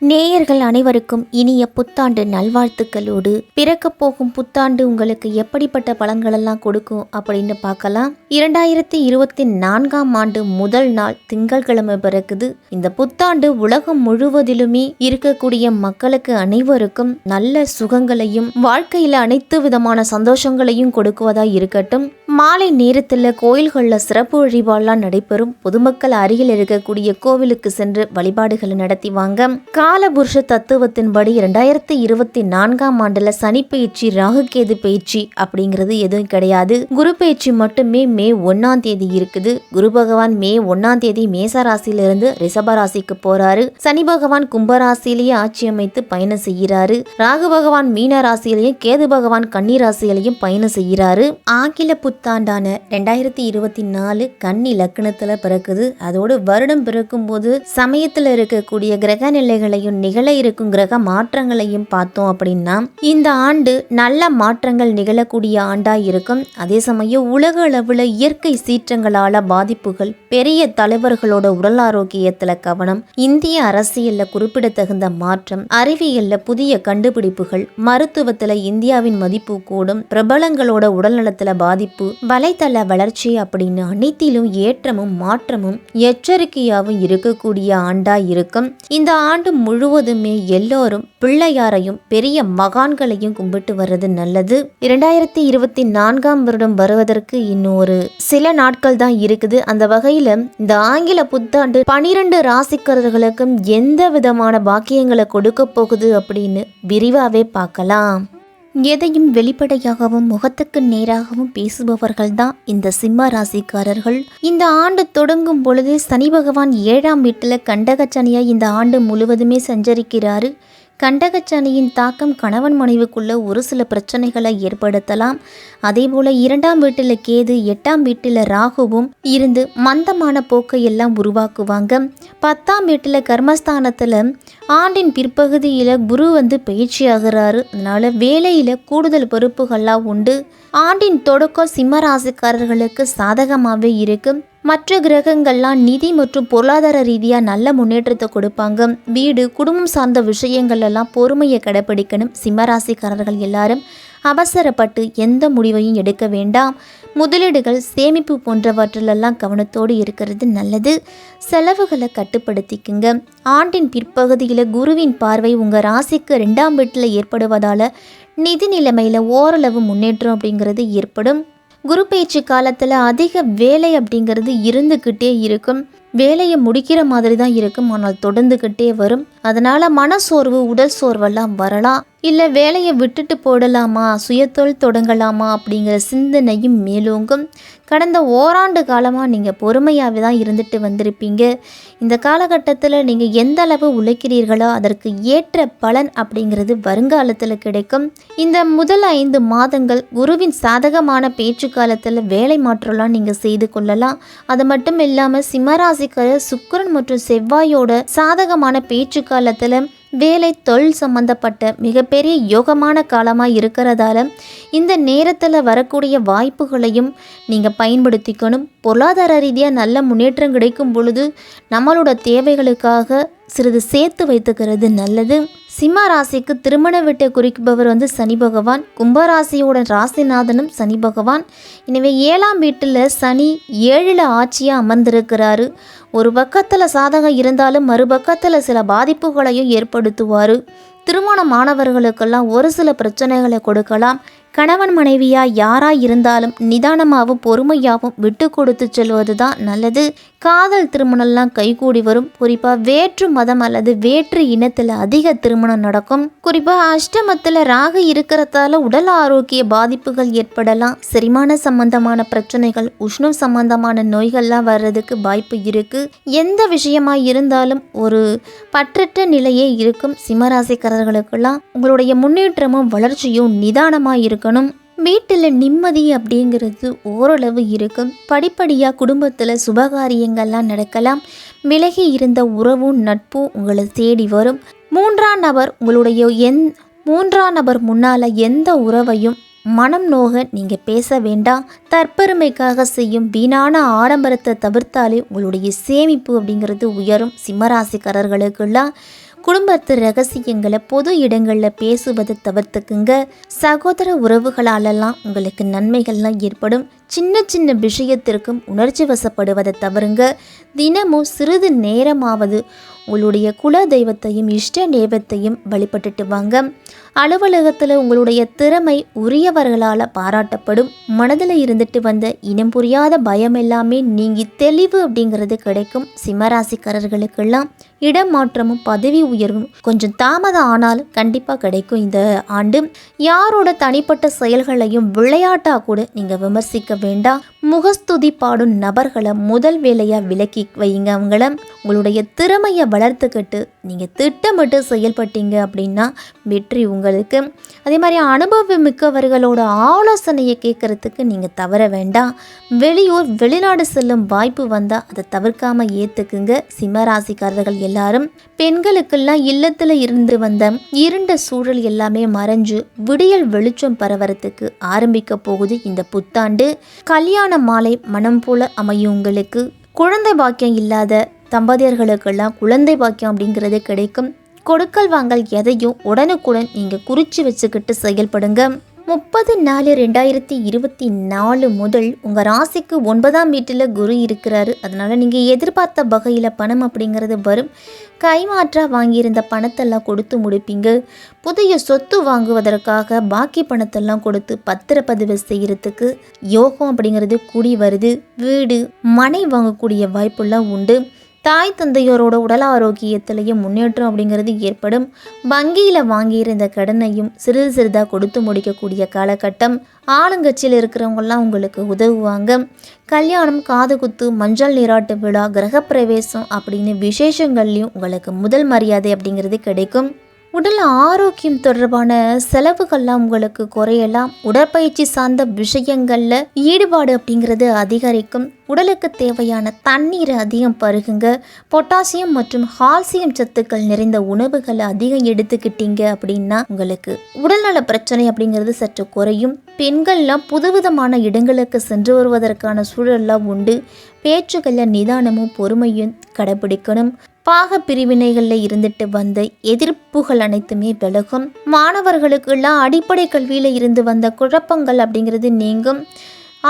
நேயர்கள் அனைவருக்கும் இனிய புத்தாண்டு நல்வாழ்த்துக்களோடு, பிறக்கப் போகும் புத்தாண்டு உங்களுக்கு எப்படிப்பட்ட பலன்களெல்லாம் கொடுக்கும் அப்படின்னு பார்க்கலாம். 2024ஆம் ஆண்டு முதல் நாள் திங்கட்கிழமை பிறக்குது. இந்த புத்தாண்டு உலகம் முழுவதிலுமே இருக்கக்கூடிய மக்களுக்கு அனைவருக்கும் நல்ல சுகங்களையும் வாழ்க்கையில அனைத்து விதமான சந்தோஷங்களையும் கொடுக்குவதா இருக்கட்டும். மாலை நேரத்தில் கோயில்களில் சிறப்பு வழிபாடுலாம் நடைபெறும். பொதுமக்கள் அருகில் இருக்கக்கூடிய கோவிலுக்கு சென்று வழிபாடுகளை நடத்தி வாங்க. காலபுருஷ தத்துவத்தின்படி 2024ஆம் ஆண்டுல சனி பயிற்சி, ராகுகேது பயிற்சி அப்படிங்கிறது எதுவும் கிடையாது. குரு பயிற்சி மட்டுமே மே 1ஆம் தேதி இருக்குது. குரு பகவான் மே 1ஆம் தேதி மேச ராசியிலிருந்து ரிஷப ராசிக்கு போறாரு. சனி பகவான் கும்பராசியிலேயே ஆட்சி அமைத்து பயணம் செய்கிறாரு. ராகு பகவான் மீன ராசியிலையும், கேது பகவான் கன்னி ராசியிலையும் பயணம் செய்கிறாரு. ஆங்கில புத்தாண்டான 2024 கன்னி லக்னத்துல பிறக்குது. அதோடு வருடம் பிறக்கும் போது சமயத்துல இருக்கக்கூடிய கிரக நிலைகளை நிகழ இருக்கும் கிரக மாற்றங்களையும் பார்த்தோம் அப்படின்னா இந்த ஆண்டு நல்ல மாற்றங்கள் நிகழக்கூடிய ஆண்டா இருக்கும். அதே சமயம் உலக அளவுல இயற்கை சீற்றங்களால பாதிப்புகள், பெரிய தலைவர்களோட உடல் ஆரோக்கியத்துல கவனம், இந்திய அரசியல்ல குறிப்பிடத்தகுந்த மாற்றம், அறிவியல்ல புதிய கண்டுபிடிப்புகள், மருத்துவத்துல இந்தியாவின் மதிப்பு கூடும், பிரபலங்களோட உடல்நலத்துல பாதிப்பு, வலைத்தள வளர்ச்சி அப்படின்னு அனைத்திலும் ஏற்றமும் மாற்றமும் எச்சரிக்கையாகவும் இருக்கக்கூடிய ஆண்டா இருக்கும். இந்த ஆண்டு முழுவதுமே எல்லோரும் பிள்ளையாரையும் பெரிய மகான்களையும் கும்பிட்டு வர்றது நல்லது. 2024ஆம் வருடம் வருவதற்கு இன்னொரு சில நாட்கள் தான் இருக்குது. அந்த வகையில இந்த ஆங்கில புத்தாண்டு 12 ராசிக்காரர்களுக்கும் எந்த விதமான பாக்கியங்களை கொடுக்க போகுது அப்படின்னு விரிவாவே பார்க்கலாம். எதையும் வெளிப்படையாகவும் முகத்துக்கு நேராகவும் பேசுபவர்கள் தான் இந்த சிம்ம ராசிக்காரர்கள். இந்த ஆண்டு தொடங்கும் பொழுது சனி பகவான் 7ஆம் வீட்டில் கண்டகச்சனியா இந்த ஆண்டு முழுவதுமே சஞ்சரிக்கிறாரு. கண்டகச்சனியின் தாக்கம் கணவன் மனைவிக்குள்ள ஒரு சில பிரச்சனைகளை ஏற்படுத்தலாம். அதே போல 2ஆம் வீட்டில் கேது, 8ஆம் வீட்டில் ராகுவும் இருந்து மந்தமான போக்கை எல்லாம் உருவாக்குவாங்க. 10ஆம் வீட்டில் கர்மஸ்தானத்தில் ஆண்டின் பிற்பகுதியில் குரு பயிற்சி ஆகிறாரு. அதனால வேலையில் கூடுதல் பொறுப்புகள்லாம் உண்டு. ஆண்டின் தொடக்கம் சிம்ம ராசிக்காரர்களுக்கு சாதகமாகவே இருக்கும். மற்ற கிரகங்கள்லாம் நிதி மற்றும் பொருளாதார ரீதியாக நல்ல முன்னேற்றத்தை கொடுப்பாங்க. வீடு, குடும்பம் சார்ந்த விஷயங்கள் எல்லாம் பொறுமையை கடைப்பிடிக்கணும். சிம்மராசிக்காரர்கள் எல்லாரும் அவசரப்பட்டு எந்த முடிவையும் எடுக்க வேண்டாம். முதலீடுகள், சேமிப்பு போன்றவற்றிலெல்லாம் கவனத்தோடு இருக்கிறது நல்லது. செலவுகளை கட்டுப்படுத்திக்குங்க. ஆண்டின் பிற்பகுதியில் குருவின் பார்வை உங்கள் ராசிக்கு 2ஆம் வீட்டில் ஏற்படுவதால் நிதி நிலைமையில் ஓரளவு முன்னேற்றம் அப்படிங்கிறது ஏற்படும். குரு பயிற்சி காலத்தில் அதிக வேலை அப்படிங்கிறது இருந்துக்கிட்டே இருக்கும். வேலையை முடிக்கிற மாதிரி தான் இருக்கும், ஆனால் தொடர்ந்துக்கிட்டே வரும். அதனால் மனசோர்வு, உடல் சோர்வெல்லாம் வரலாம். இல்லை வேலையை விட்டுட்டு போடலாமா, சுயத்தொழில் தொடங்கலாமா அப்படிங்கிற சிந்தனையும் மேலோங்கும். கடந்த ஓராண்டு காலமாக நீங்கள் பொறுமையாகவே தான் இருந்துட்டு வந்திருப்பீங்க. இந்த காலகட்டத்தில் நீங்கள் எந்த அளவு உழைக்கிறீர்களோ அதற்கு ஏற்ற பலன் அப்படிங்கிறது வருங்காலத்தில் கிடைக்கும். இந்த முதல் 5 மாதங்கள் குருவின் சாதகமான பேச்சு காலத்தில் வேலை மாற்றலாம் நீங்கள் செய்து கொள்ளலாம். அது மட்டும் இல்லாமல் சிம்மராசிக்காரர் சுக்கிரன் மற்றும் செவ்வாயோட சாதகமான பேச்சு காலத்தில் வேலை, தொழில் சம்பந்தப்பட்ட மிகப்பெரிய யோகமான காலமாக இருக்கிறதால இந்த நேரத்தில் வரக்கூடிய வாய்ப்புகளையும் நீங்கள் பயன்படுத்திக்கணும். பொருளாதார ரீதியாக நல்ல முன்னேற்றம் கிடைக்கும் பொழுது நம்மளோட தேவைகளுக்காக சிறிது சேர்த்து வைத்துக்கிறது நல்லது. சிம்ம ராசிக்கு திருமண வீட்டை குறிப்பவர் சனி பகவான். கும்பராசியோட ராசிநாதனும் சனி பகவான். எனவே 7ஆம் வீட்டில் சனி 7ல் ஆட்சியாக அமர்ந்திருக்கிறாரு. ஒரு பக்கத்தில் சாதகம் இருந்தாலும் மறுபக்கத்தில் சில பாதிப்புகளையும் ஏற்படுத்துவார். திருமணமானவர்களுக்கெல்லாம் ஒரு சில பிரச்சனைகளை கொடுக்கலாம். கணவன் மனைவியா யாரா இருந்தாலும் நிதானமாகவும் பொறுமையாகவும் விட்டு கொடுத்து செல்வது தான் நல்லது. காதல் திருமணம்லாம் கைகூடி வரும். குறிப்பாக வேற்று மதம் அல்லது வேற்று இனத்தில் அதிக திருமணம் நடக்கும். குறிப்பாக அஷ்டமத்தில் ராகு இருக்கிறதால உடல் ஆரோக்கிய பாதிப்புகள் ஏற்படலாம். செரிமான சம்பந்தமான பிரச்சனைகள், உஷ்ணம் சம்பந்தமான நோய்கள்லாம் வர்றதுக்கு வாய்ப்பு இருக்கு. எந்த விஷயமா இருந்தாலும் ஒரு பற்றற்ற நிலையே இருக்கும். சிம்மராசிக்காரர்களுக்கெல்லாம் உங்களுடைய முன்னேற்றமும் வளர்ச்சியும் நிதானமாக இருக்கணும். வீட்டில் நிம்மதி அப்படிங்கிறது ஓரளவு இருக்கும். படிப்படியாக குடும்பத்தில் சுபகாரியங்கள்லாம் நடக்கலாம். விலகி இருந்த உறவும் நட்பும் உங்களை தேடி வரும். 3ஆம் நபர் உங்களுடைய மூன்றாம் நபர் முன்னால் எந்த உறவையும் மனம் நோக நீங்கள் பேச வேண்டாம். தற்பெருமைக்காக செய்யும் வீணான ஆடம்பரத்தை தவிர்த்தாலே உங்களுடைய சேமிப்பு அப்படிங்கிறது உயரும். சிம்மராசிக்காரர்களுக்கெல்லாம் குடும்பத்து ரகசியங்களை பொது இடங்களில் பேசுவதை தவிர்த்துக்குங்க. சகோதர உறவுகளாலெல்லாம் உங்களுக்கு நன்மைகள்லாம் ஏற்படும். சின்ன சின்ன விஷயத்திற்கும் உணர்ச்சி வசப்படுவதை தவறுங்க. தினமும் சிறிது நேரமாவது உங்களுடைய குல தெய்வத்தையும் இஷ்ட தெய்வத்தையும் வழிபட்டுட்டு வாங்க. அலுவலகத்தில் உங்களுடைய திறமை உரியவர்களால் பாராட்டப்படும். மனதில் இருந்துட்டு வந்த இனம் புரியாத பயம் எல்லாமே நீங்கி தெளிவு அப்படிங்கிறது கிடைக்கும். சிம்மராசிக்காரர்களுக்கெல்லாம் இடமாற்றமும் பதவி உயர்வும் கொஞ்சம் தாமதம் ஆனாலும் கண்டிப்பாக கிடைக்கும். இந்த ஆண்டு யாரோட தனிப்பட்ட செயல்களையும் விளையாட்டாக கூட நீங்கள் விமர்சிக்க வேண்டாம். முகஸ்துதி பாடும் நபர்களை முதல் வேலையாக விலக்கி வைங்க. அவங்கள உங்களுடைய திறமையை வளர்த்துக்கிட்டு நீங்கள் திட்டமிட்டு செயல்பட்டீங்க அப்படின்னா வெற்றி உங்களுக்கு. அதே மாதிரி அனுபவம் மிக்கவர்களோட ஆலோசனையை கேட்கறதுக்கு நீங்கள் தவற வேண்டாம். வெளியூர் வெளிநாடு செல்லும் வாய்ப்பு வந்தால் அதை தவிர்க்காமல் ஏற்றுக்குங்க. சிம்மராசிக்காரர்கள் எல்லாரும் பெண்களுக்கெல்லாம் இல்லத்தில் இருந்து வந்த இருண்ட சூழல் எல்லாமே மறைஞ்சு விடியல் வெளிச்சம் பரவறதுக்கு ஆரம்பிக்க போகுது இந்த புத்தாண்டு. கல்யாண மாலை மனம் போல அமையும் உங்களுக்கு. குழந்தை பாக்கியம் இல்லாத தம்பதியர்களுக்கெல்லாம் குழந்தை பாக்கியம் அப்படிங்கிறது கிடைக்கும். கொடுக்கல் வாங்கல் எதையும் உடனுக்குடன் நீங்கள் குறித்து வச்சுக்கிட்டு செயல்படுங்க. 30/4/2024 முதல் உங்கள் ராசிக்கு 9ஆம் வீட்டில் குரு இருக்கிறாரு. அதனால் நீங்கள் எதிர்பார்த்த வகையில் பணம் அப்படிங்கிறது வரும். கைமாற்றாக வாங்கியிருந்த பணத்தெல்லாம் கொடுத்து முடிப்பீங்க. புதிய சொத்து வாங்குவதற்காக பாக்கி பணத்தெல்லாம் கொடுத்து பத்திரப்பதிவு செய்கிறதுக்கு யோகம் அப்படிங்கிறது கூடி வருது. வீடு மனை வாங்கக்கூடிய வாய்ப்புலாம் உண்டு. தாய் தந்தையோரோட உடல் ஆரோக்கியத்திலையும் முன்னேற்றம் அப்படிங்கிறது ஏற்படும். வங்கியில் வாங்கியிருந்த கடனையும் சிறிது சிறிதாக கொடுத்து முடிக்கக்கூடிய காலகட்டம். ஆளுங்கட்சியில் இருக்கிறவங்கெல்லாம் உங்களுக்கு உதவுவாங்க. கல்யாணம், காதுகுத்து, மஞ்சள் நீராட்டு விழா, கிரகப்பிரவேசம் அப்படின்னு விசேஷங்கள்லையும் உங்களுக்கு முதல் மரியாதை அப்படிங்கிறது கிடைக்கும். உடல் ஆரோக்கியம் தொடர்பான செலவுகள்லாம் உங்களுக்கு குறையலாம். உடற்பயிற்சி சார்ந்த விஷயங்களில் ஈடுபாடு அப்படிங்கிறது அதிகரிக்கும். உடலுக்கு தேவையான தண்ணீரை அதிகம் பருகுங்க. பொட்டாசியம் மற்றும் கால்சியம் சத்துக்கள் நிறைந்த உணவுகளை அதிகம் எடுத்துக்கிட்டீங்க அப்படின்னா உங்களுக்கு உடல்நல பிரச்சனை அப்படிங்கிறது சற்று குறையும். பெண்கள்லாம் புதுவிதமான இடங்களுக்கு சென்று வருவதற்கான சூழல்லாம் உண்டு. பேச்சுகளில் நிதானமும் பொறுமையும் கடைபிடிக்கணும். பாக பிரிவினைகளில் இருந்துட்டு வந்த எதிர்ப்புகள் அனைத்துமே விலகும். மாணவர்களுக்கெல்லாம் அடிப்படை கல்வியில் இருந்து வந்த குழப்பங்கள் அப்படிங்கிறது நீங்கும்.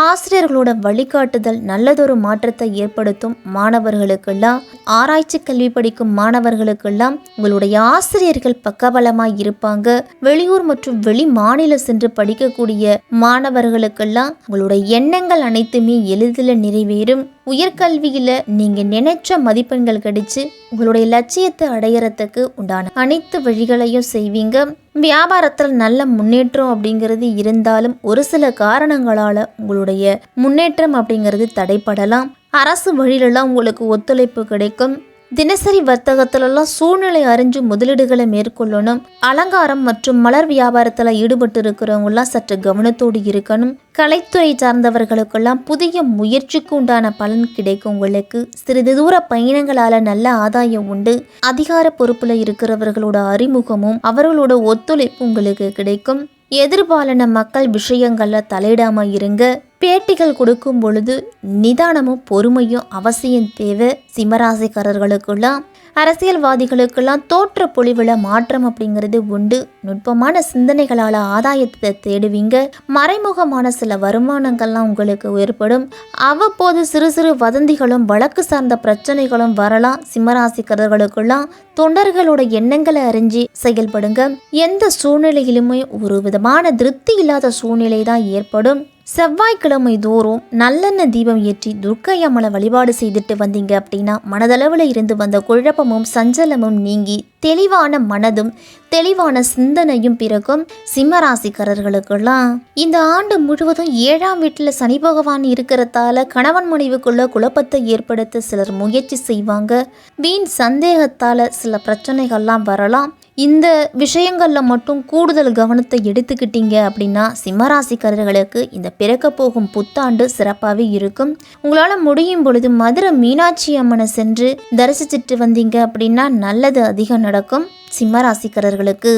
ஆசிரியர்களோட வழிகாட்டுதல் நல்லதொரு மாற்றத்தை ஏற்படுத்தும். மாணவர்களுக்கெல்லாம் ஆராய்ச்சி கல்வி படிக்கும் மாணவர்களுக்கெல்லாம் உங்களுடைய ஆசிரியர்கள் பக்கபலமாய் இருப்பாங்க. வெளியூர் மற்றும் வெளி மாநிலம் சென்று படிக்கக்கூடிய மாணவர்களுக்கெல்லாம் உங்களுடைய எண்ணங்கள் அனைத்துமே எளிதில் நிறைவேறும். உயர்கல்வியில் நீங்கள் நினைச்ச மதிப்பெண்கள் கிடைச்சு உங்களுடைய லட்சியத்தை அடையறதுக்கு உண்டான அனைத்து வழிகளையும் செய்வீங்க. வியாபாரத்தில் நல்ல முன்னேற்றம் அப்படிங்கிறது இருந்தாலும் ஒரு சில காரணங்களால் உங்களுடைய முன்னேற்றம் அப்படிங்கிறது தடைப்படலாம். அரசு வழியிலெல்லாம் உங்களுக்கு ஒத்துழைப்பு கிடைக்கும். தினசரி வர்த்தகத்திலெல்லாம் சூழ்நிலை அறிஞ்சு முதலீடுகளை மேற்கொள்ளணும். அலங்காரம் மற்றும் மலர் வியாபாரத்தில் ஈடுபட்டு இருக்கிறவங்களாம் சற்று கவனத்தோடு இருக்கணும். கலைத்துறை சார்ந்தவர்களுக்கெல்லாம் புதிய முயற்சிக்கு உண்டான பலன் கிடைக்கும். உங்களுக்கு சிறிது தூர பயணங்களால் நல்ல ஆதாயம் உண்டு. அதிகார பொறுப்பில் இருக்கிறவர்களோட அறிமுகமும் அவர்களோட ஒத்துழைப்பு உங்களுக்கு கிடைக்கும். எதிர்பாலன மக்கள் விஷயங்களில் தலையிடாமல் இருங்க. பேட்டிகள் கொடுக்கும் பொழுது நிதானமும் பொறுமையும் அவசியம் தேவை. சிம்மராசிக்காரர்களுக்கெல்லாம் அரசியல்வாதிகளுக்கெல்லாம் தோற்ற பொலிவில் மாற்றம் அப்படிங்கிறது உண்டு. நுட்பமான சிந்தனைகளால் ஆதாயத்தை தேடுவீங்க. மறைமுகமான சில வருமானங்கள்லாம் உங்களுக்கு ஏற்படும். அவ்வப்போது சிறு சிறு வதந்திகளும் வழக்கு சார்ந்த பிரச்சனைகளும் வரலாம். சிம்மராசிக்காரர்களுக்கெல்லாம் தொண்டர்களோட எண்ணங்களை அறிஞ்சு செயல்படுங்க. எந்த சூழ்நிலையிலுமே ஒரு விதமான திருப்தி இல்லாத சூழ்நிலை தான் ஏற்படும். செவ்வாய்க்கிழமை தோறும் நல்லெண்ணெய் தீபம் ஏற்றி துர்க்கை அம்மனை வழிபாடு செய்துட்டு வந்தீங்க அப்படின்னா மனதளவில் இருந்து வந்த குழப்பமும் சஞ்சலமும் நீங்கி தெளிவான மனதும் தெளிவான சிந்தனையும் பிறக்கும். சிம்மராசிக்காரர்களுக்கெல்லாம் இந்த ஆண்டு முழுவதும் 7ஆம் வீட்டில் சனி பகவான் இருக்கிறதால கணவன் மனைவிக்குள்ள குழப்பத்தை ஏற்படுத்த சிலர் முயற்சி செய்வாங்க. வீண் சந்தேகத்தால் சில பிரச்சனைகள்லாம் வரலாம். இந்த விஷயங்களில் மட்டும் கூடுதல் கவனத்தை எடுத்துக்கிட்டீங்க அப்படின்னா சிம்மராசிக்காரர்களுக்கு இந்த பிறக்க போகும் புத்தாண்டு சிறப்பாகவே இருக்கும். உங்களால் முடியும் பொழுது மதுரை மீனாட்சி அம்மனை சென்று தரிசிச்சுட்டு வந்தீங்க அப்படின்னா நல்லது அதிகம் நடக்கும் சிம்மராசிக்காரர்களுக்கு.